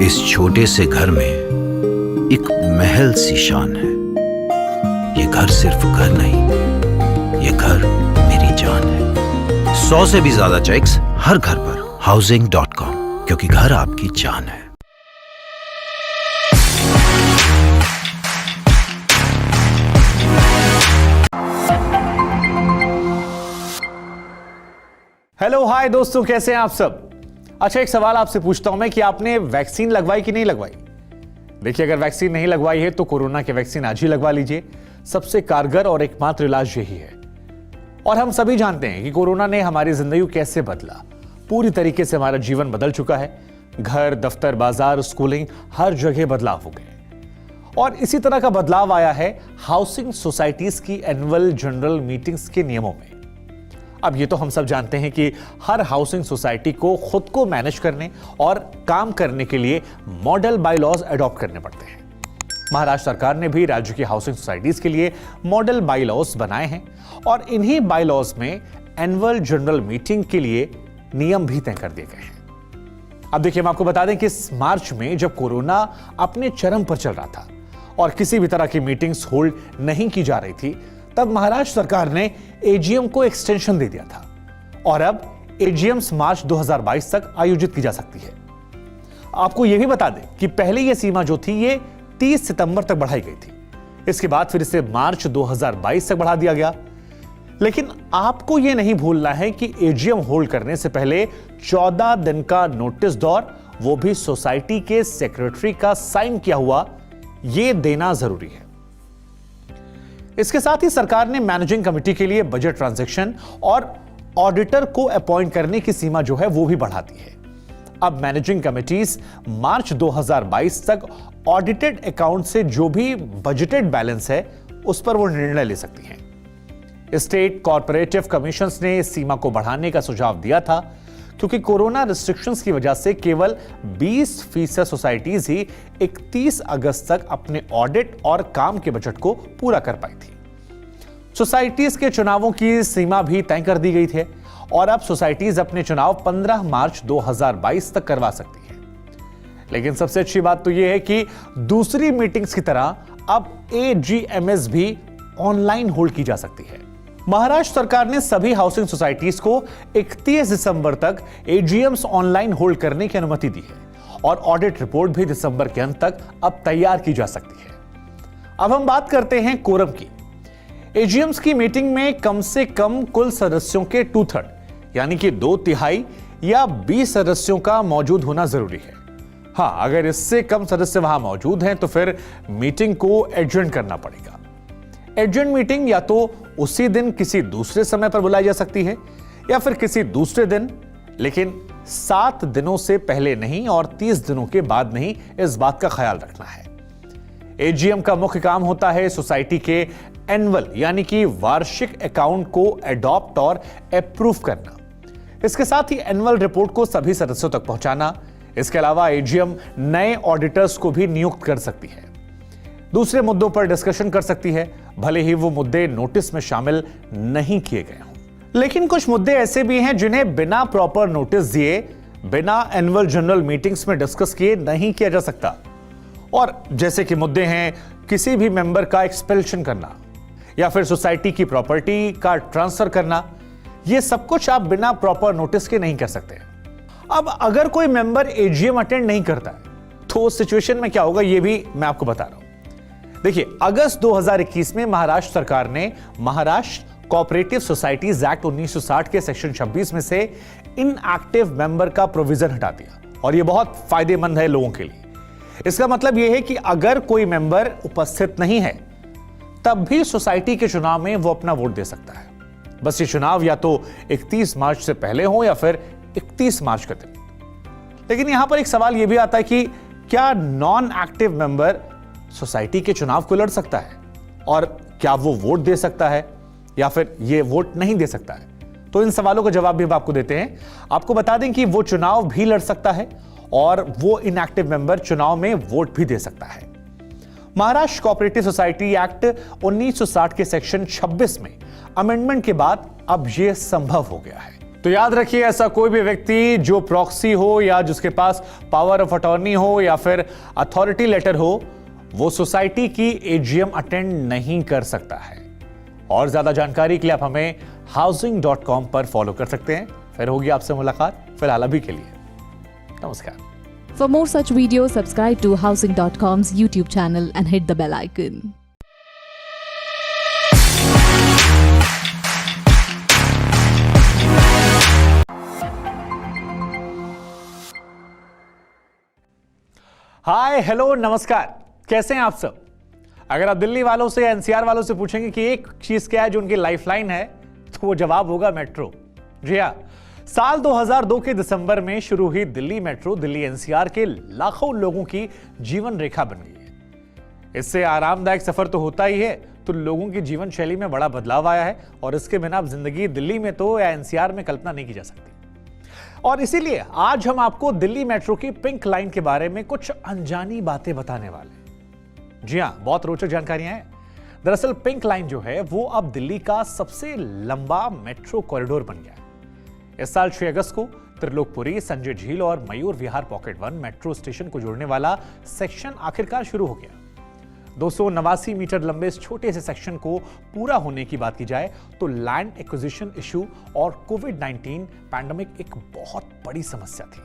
इस छोटे से घर में एक महल सी शान है। ये घर सिर्फ घर नहीं, ये घर मेरी जान है। 100 से भी ज्यादा चेक्स हर घर पर housing.com, क्योंकि घर आपकी जान है। हेलो हाय दोस्तों, कैसे हैं आप सब। अच्छा, एक सवाल आपसे पूछता हूं मैं कि आपने वैक्सीन लगवाई कि नहीं लगवाई। देखिए, अगर वैक्सीन नहीं लगवाई है तो कोरोना की वैक्सीन आज ही लगवा लीजिए। सबसे कारगर और एकमात्र इलाज यही है। और हम सभी जानते हैं कि कोरोना ने हमारी जिंदगी को कैसे बदला। पूरी तरीके से हमारा जीवन बदल चुका है। घर, दफ्तर, बाजार, स्कूलिंग, हर जगह बदलाव हो गए। और इसी तरह का बदलाव आया है हाउसिंग सोसाइटीज की एनुअल जनरल मीटिंग्स के नियमों में। अब ये तो हम सब जानते हैं कि हर हाउसिंग सोसाइटी को खुद को मैनेज करने और काम करने के लिए मॉडल बायलॉज अडॉप्ट करने पड़ते हैं। महाराष्ट्र सरकार ने भी राज्य की हाउसिंग सोसाइटीज के लिए मॉडल बायलॉज बनाए हैं और इन्हीं बायलॉज में एनुअल जनरल मीटिंग के लिए नियम भी तय कर दिए गए हैं। अब देखिए, हम आपको बता दें कि इस मार्च में जब कोरोना अपने चरम पर चल रहा था और किसी भी तरह की मीटिंग्स होल्ड नहीं की जा रही थी, तब महाराष्ट्र सरकार ने एजीएम को एक्सटेंशन दे दिया था और अब एजीएम्स मार्च 2022 तक आयोजित की जा सकती है। आपको यह भी बता दें कि पहले यह सीमा जो थी ये 30 सितंबर तक बढ़ाई गई थी। इसके बाद फिर इसे मार्च 2022 तक बढ़ा दिया गया। लेकिन आपको यह नहीं भूलना है कि एजीएम होल्ड करने से पहले 14 दिन का नोटिस दौर, वो भी सोसाइटी के सेक्रेटरी का साइन किया हुआ, यह देना जरूरी है। इसके साथ ही सरकार ने मैनेजिंग कमेटी के लिए बजट ट्रांजैक्शन और ऑडिटर को अपॉइंट करने की सीमा जो है वो भी बढ़ा दी है। अब मैनेजिंग कमेटीज मार्च 2022 तक ऑडिटेड अकाउंट से जो भी बजटेड बैलेंस है उस पर वो निर्णय ले सकती हैं। स्टेट कॉर्पोरेटिव कमीशंस ने इस सीमा को बढ़ाने का सुझाव दिया था, क्योंकि कोरोना रिस्ट्रिक्शंस की वजह से केवल 20% सोसाइटीज ही 31 अगस्त तक अपने ऑडिट और काम के बजट को पूरा कर पाई थी। सोसाइटीज के चुनावों की सीमा भी तय कर दी गई थी और अब सोसाइटीज अपने चुनाव 15 मार्च 2022 तक करवा सकती हैं। लेकिन सबसे अच्छी बात तो यह है कि दूसरी मीटिंग्स की तरह अब एजीएमएस भी ऑनलाइन होल्ड की जा सकती है। महाराष्ट्र सरकार ने सभी हाउसिंग सोसाइटीज को 31 दिसंबर तक एजीएम्स ऑनलाइन होल्ड करने की अनुमति दी है और ऑडिट रिपोर्ट भी दिसंबर के अंत तक अब तैयार की जा सकती है। अब हम बात करते हैं कोरम की। एजीएम्स की मीटिंग में कम से कम कुल सदस्यों के 2/3 यानी कि 2/3 या 20 सदस्यों का मौजूद होना जरूरी है। हां, अगर इससे कम सदस्य वहां मौजूद हैं तो फिर मीटिंग को एडजर्न करना पड़ेगा। एडजर्न मीटिंग या तो उसी दिन किसी दूसरे समय पर बुलाई जा सकती है या फिर किसी दूसरे दिन, लेकिन 7 दिनों से पहले नहीं और 30 दिनों के बाद नहीं, इस बात का ख्याल रखना है। एजीएम का मुख्य काम होता है सोसाइटी के एनुअल यानी कि वार्षिक अकाउंट को एडॉप्ट और अप्रूव करना। इसके साथ ही एनुअल रिपोर्ट को सभी सदस्यों तक पहुंचाना। इसके अलावा एजीएम नए ऑडिटर्स को भी नियुक्त कर सकती है, दूसरे मुद्दों पर डिस्कशन कर सकती है, भले ही वो मुद्दे नोटिस में शामिल नहीं किए गए हों। लेकिन कुछ मुद्दे ऐसे भी हैं जिन्हें बिना प्रॉपर नोटिस दिए, बिना एनुअल जनरल मीटिंग्स में डिस्कस किए नहीं किया जा सकता। और जैसे कि मुद्दे हैं किसी भी मेंबर का एक्सपेल्शन करना या फिर सोसाइटी की प्रॉपर्टी का ट्रांसफर करना, यह सब कुछ आप बिना प्रॉपर नोटिस के नहीं कर सकते। अब अगर कोई मेंबर एजीएम अटेंड नहीं करता है तो उस सिचुएशन में क्या होगा, यह भी मैं आपको बता रहा हूं। देखिए, अगस्त 2021 में महाराष्ट्र सरकार ने महाराष्ट्र कोऑपरेटिव सोसाइटीज एक्ट 1960 के सेक्शन 26 में से इनएक्टिव मेंबर का प्रोविजन हटा दिया और यह बहुत फायदेमंद है लोगों के लिए। इसका मतलब यह है कि अगर कोई मेंबर उपस्थित नहीं है तब भी सोसाइटी के चुनाव में वो अपना वोट दे सकता है। बस ये चुनाव या तो 31 मार्च से पहले हो या फिर 31 मार्च का दिन। लेकिन यहां पर एक सवाल यह भी आता है कि क्या नॉन एक्टिव मेंबर सोसाइटी के चुनाव को लड़ सकता है और क्या वो वोट दे सकता है या फिर ये वोट नहीं दे सकता है। तो इन सवालों का जवाब भी हम आपको देते हैं। आपको बता दें कि वो चुनाव भी लड़ सकता है और वो इनएक्टिव मेंबर चुनाव में वोट भी दे सकता है। महाराष्ट्र कोऑपरेटिव सोसाइटी एक्ट 1960 के सेक्शन 26 में अमेंडमेंट के बाद अब यह संभव हो गया है। तो याद रखिए, ऐसा कोई भी व्यक्ति जो प्रॉक्सी हो या जिसके पास पावर ऑफ अटॉर्नी हो या फिर अथॉरिटी लेटर हो, वो सोसाइटी की एजीएम अटेंड नहीं कर सकता है। और ज्यादा जानकारी के लिए आप हमें housing.com पर फॉलो कर सकते हैं। फिर होगी आपसे मुलाकात। फिलहाल अभी के लिए नमस्कार। For more such videos, subscribe to housing.com's YouTube channel and hit the bell icon. Hi, hello, नमस्कार। कैसे हैं आप सब? अगर आप दिल्ली वालों से या एनसीआर वालों से पूछेंगे कि एक चीज क्या है जो उनकी लाइफलाइन है, तो वो जवाब होगा मेट्रो। जी हां, साल 2002 के दिसंबर में शुरू हुई दिल्ली मेट्रो दिल्ली एनसीआर के लाखों लोगों की जीवन रेखा बन गई है। इससे आरामदायक सफर तो होता ही है, तो लोगों की जीवन शैली में बड़ा बदलाव आया है और इसके बिना अब जिंदगी दिल्ली में तो या एनसीआर में कल्पना नहीं की जा सकती। और इसीलिए आज हम आपको दिल्ली मेट्रो की पिंक लाइन के बारे में कुछ अनजानी बातें बताने वाले हैं। जी हां, बहुत रोचक जानकारियां हैं। दरअसल पिंक लाइन जो है वो अब दिल्ली का सबसे लंबा मेट्रो कॉरिडोर बन गया है। इस साल 6 अगस्त को त्रिलोकपुरी, संजय झील और Mayur Vihar pocket 1 metro station को जोड़ने वाला सेक्शन आखिरकार शुरू हो गया। 289 मीटर लंबे इस छोटे से सेक्शन को पूरा होने की बात की जाए तो लैंड एक्विजिशन इशू और कोविड-19 पैंडेमिक एक बहुत बड़ी समस्या थी,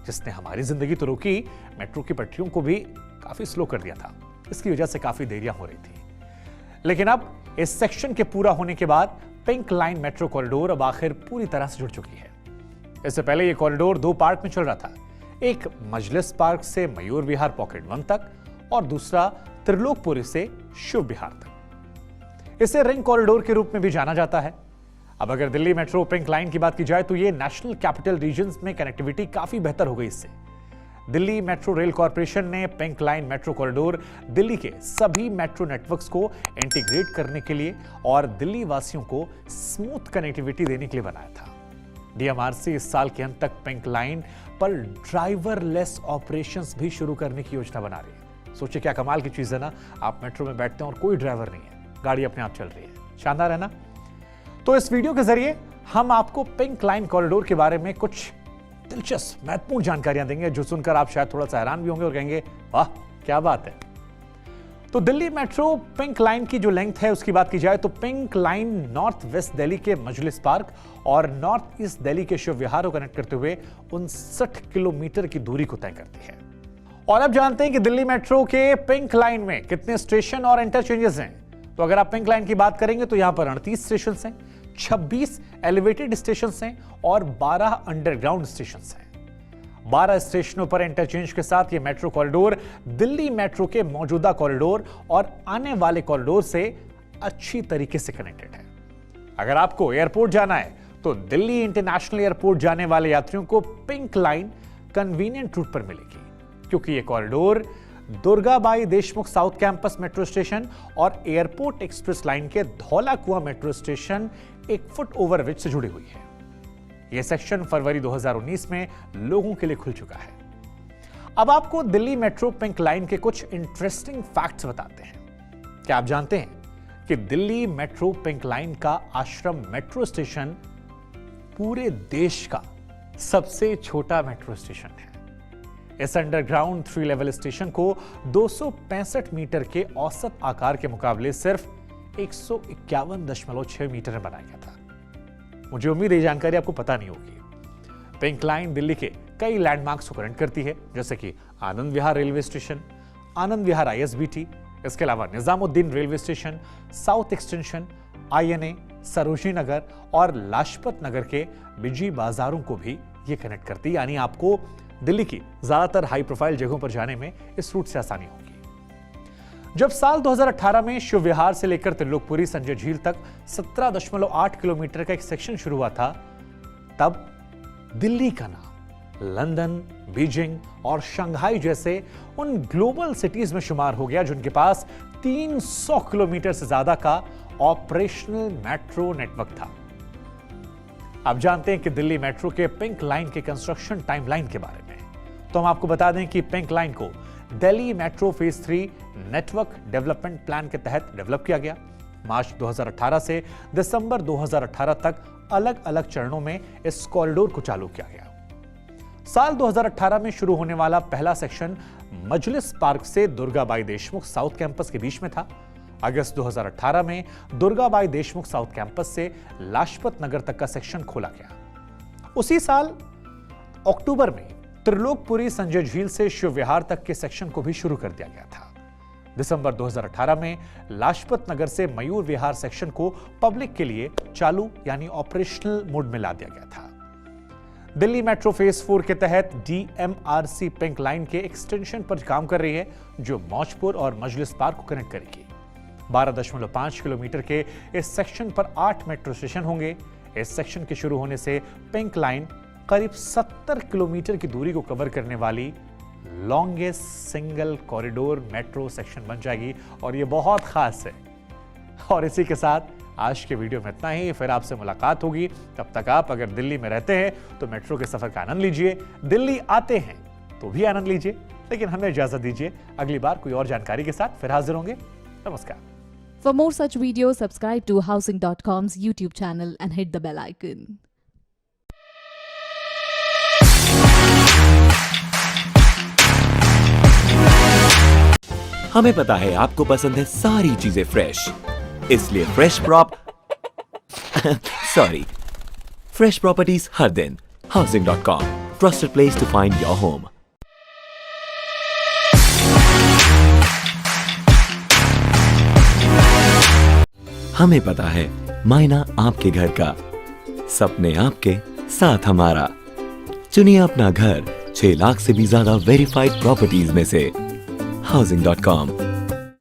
जिसने हमारी जिंदगी तो रोकी, मेट्रो की पटरियों को भी काफी स्लो कर दिया था। इसकी वजह से काफी देरियां हो रही थी। लेकिन अब इस सेक्शन के पूरा होने के बाद पिंक लाइन मेट्रो कॉरिडोर अब आखिर पूरी तरह से जुड़ चुकी है। इससे पहले यह कॉरिडोर 2 पार्ट में चल रहा था, एक मजलिस पार्क से मयूर विहार पॉकेट 1 तक और दूसरा त्रिलोकपुरी से शिव विहार तक। इसे रिंग कॉरिडोर के रूप में भी जाना जाता है। अब अगर दिल्ली मेट्रो पिंक लाइन की बात की जाए तो यह नेशनल कैपिटल रीजन्स में कनेक्टिविटी काफी बेहतर हो गई। इससे दिल्ली मेट्रो रेल कॉर्पोरेशन ने pink line metro corridor Delhi के सभी मेट्रो नेटवर्क्स को इंटीग्रेट करने के लिए और दिल्ली वासियों को स्मूथ कनेक्टिविटी देने के लिए बनाया था। डीएमआरसी इस साल के अंत तक पिंक लाइन पर ड्राइवरलेस ऑपरेशंस भी शुरू करने की योजना बना रही है। सोचिए क्या कमाल की चीज है ना, आप मेट्रो में बैठते हैं और कोई ड्राइवर नहीं है, गाड़ी अपने आप चल रही है। शानदार है ना? तो इस वीडियो के जरिए हम आपको पिंक लाइन कॉरिडोर के बारे में कुछ दिलचस्प महत्वपूर्ण जानकारियां देंगे, जो सुनकर आप शायद थोड़ा सा हैरान भी होंगे और कहेंगे वाह क्या बात है। तो दिल्ली मेट्रो पिंक लाइन की जो लेंथ है उसकी बात की जाए तो pink line north west Delhi के मजलिस पार्क और नॉर्थ ईस्ट दिल्ली के शिव विहार को कनेक्ट करते हुए 59 किलोमीटर की दूरी को तय करती है। और अब जानते हैं कि दिल्ली मेट्रो के पिंक लाइन में कितने स्टेशन और इंटरचेंजेस हैं। तो अगर आप पिंक लाइन की बात करेंगे तो यहां पर 38 स्टेशन हैं, 26 एलिवेटेड स्टेशन हैं और 12 अंडरग्राउंड स्टेशन हैं। 12 स्टेशनों पर इंटरचेंज के साथ यह मेट्रो कॉरिडोर दिल्ली मेट्रो के मौजूदा कॉरिडोर और आने वाले कॉरिडोर से अच्छी तरीके से कनेक्टेड है। अगर आपको एयरपोर्ट जाना है तो दिल्ली इंटरनेशनल एयरपोर्ट जाने वाले यात्रियों को पिंक लाइन कन्वीनियंट रूट पर मिलेगी, क्योंकि यह corridor Durgabai Deshmukh south campus metro station और एयरपोर्ट एक्सप्रेस लाइन के धौला कुआं मेट्रो स्टेशन एक फुट ओवर ब्रिज से जुड़ी हुई है। यह सेक्शन फरवरी 2019 में लोगों के लिए खुल चुका है। अब आपको दिल्ली मेट्रो पिंक लाइन के कुछ इंटरेस्टिंग फैक्ट्स बताते हैं। क्या आप जानते हैं कि दिल्ली मेट्रो पिंक लाइन का आश्रम मेट्रो स्टेशन पूरे देश का सबसे छोटा मेट्रो स्टेशन है। इस अंडरग्राउंड 3 लेवल स्टेशन को 265 मीटर के औसत आकार के मुकाबले सिर्फ 151.6 मीटर में बनाया गया था। मुझे उम्मीद है ये जानकारी आपको पता नहीं होगी। पिंक लाइन दिल्ली के कई लैंडमार्क्स को कनेक्ट करती है, जैसे कि Anand Vihar railway station, Anand Vihar ISBT, इसके अलावा Nizamuddin railway station, South Extension, INA, Sarojini Nagar और लाजपत नगर के बिजी बाजारों को भी ये कनेक्ट करती है। यानी आपको दिल्ली की ज्यादातर हाई प्रोफाइल जगहों पर जाने में इस रूट से आसानी होगी। जब साल 2018 में शिव विहार से लेकर त्रिलोकपुरी संजय झील तक 17.8 किलोमीटर का एक सेक्शन शुरू हुआ था, तब दिल्ली का नाम लंदन, बीजिंग और शंघाई जैसे उन ग्लोबल सिटीज में शुमार हो गया जिनके पास 300 किलोमीटर से ज्यादा का ऑपरेशनल मेट्रो नेटवर्क था। अब जानते हैं कि दिल्ली मेट्रो के पिंक लाइन के कंस्ट्रक्शन टाइमलाइन के बारे में। तो हम आपको बता दें कि पिंक लाइन को Delhi metro phase 3 network development plan के तहत डेवलप किया गया। मार्च 2018 से दिसंबर 2018 तक अलग अलग चरणों में इस कॉरिडोर को चालू किया गया। साल 2018 में शुरू होने वाला पहला सेक्शन मजलिस पार्क से दुर्गाबाई देशमुख साउथ कैंपस के बीच में था। अगस्त 2018 में दुर्गाबाई देशमुख साउथ कैंपस से लाजपत नगर तक का सेक्शन खोला गया। उसी साल अक्टूबर में त्रिलोकपुरी संजय झील से शिव विहार तक के सेक्शन को भी शुरू कर दिया गया था। दिसंबर 2018 में लाजपत नगर से मयूर विहार सेक्शन को पब्लिक के लिए चालू यानी ऑपरेशनल मोड में ला दिया गया था। दिल्ली मेट्रो फेज 4 के तहत DMRC पिंक लाइन के एक्सटेंशन पर काम कर रही है, जो मौजपुर और मजलिस पार्क को कनेक्ट करेगी। 12.5 किलोमीटर के इस सेक्शन पर 8 मेट्रो स्टेशन होंगे। इस सेक्शन के शुरू होने से पिंक लाइन करीब 70 किलोमीटर की दूरी को कवर करने वाली longest single corridor metro section बन जाएगी और यह बहुत खास है। और इसी के साथ आज के वीडियो में इतना ही। फिर आपसे मुलाकात होगी। तब तक आप अगर दिल्ली में रहते हैं तो मेट्रो के सफर का आनंद लीजिए, दिल्ली आते हैं तो भी आनंद लीजिए। लेकिन हमें इजाजत दीजिए, अगली बार कोई और जानकारी के साथ फिर हाजिर होंगे। नमस्कार। For more such videos, subscribe to Housing.com's YouTube channel and hit the bell icon. हमें पता है आपको पसंद है सारी चीजें फ्रेश, इसलिए फ्रेश फ्रेश प्रॉपर्टीज हर दिन। Housing.com, trusted place to find your home. हमें पता है मायना आपके घर का, सपने आपके साथ हमारा। चुनिए अपना घर 6 लाख से भी ज्यादा वेरीफाइड प्रॉपर्टीज में से। Housing.com,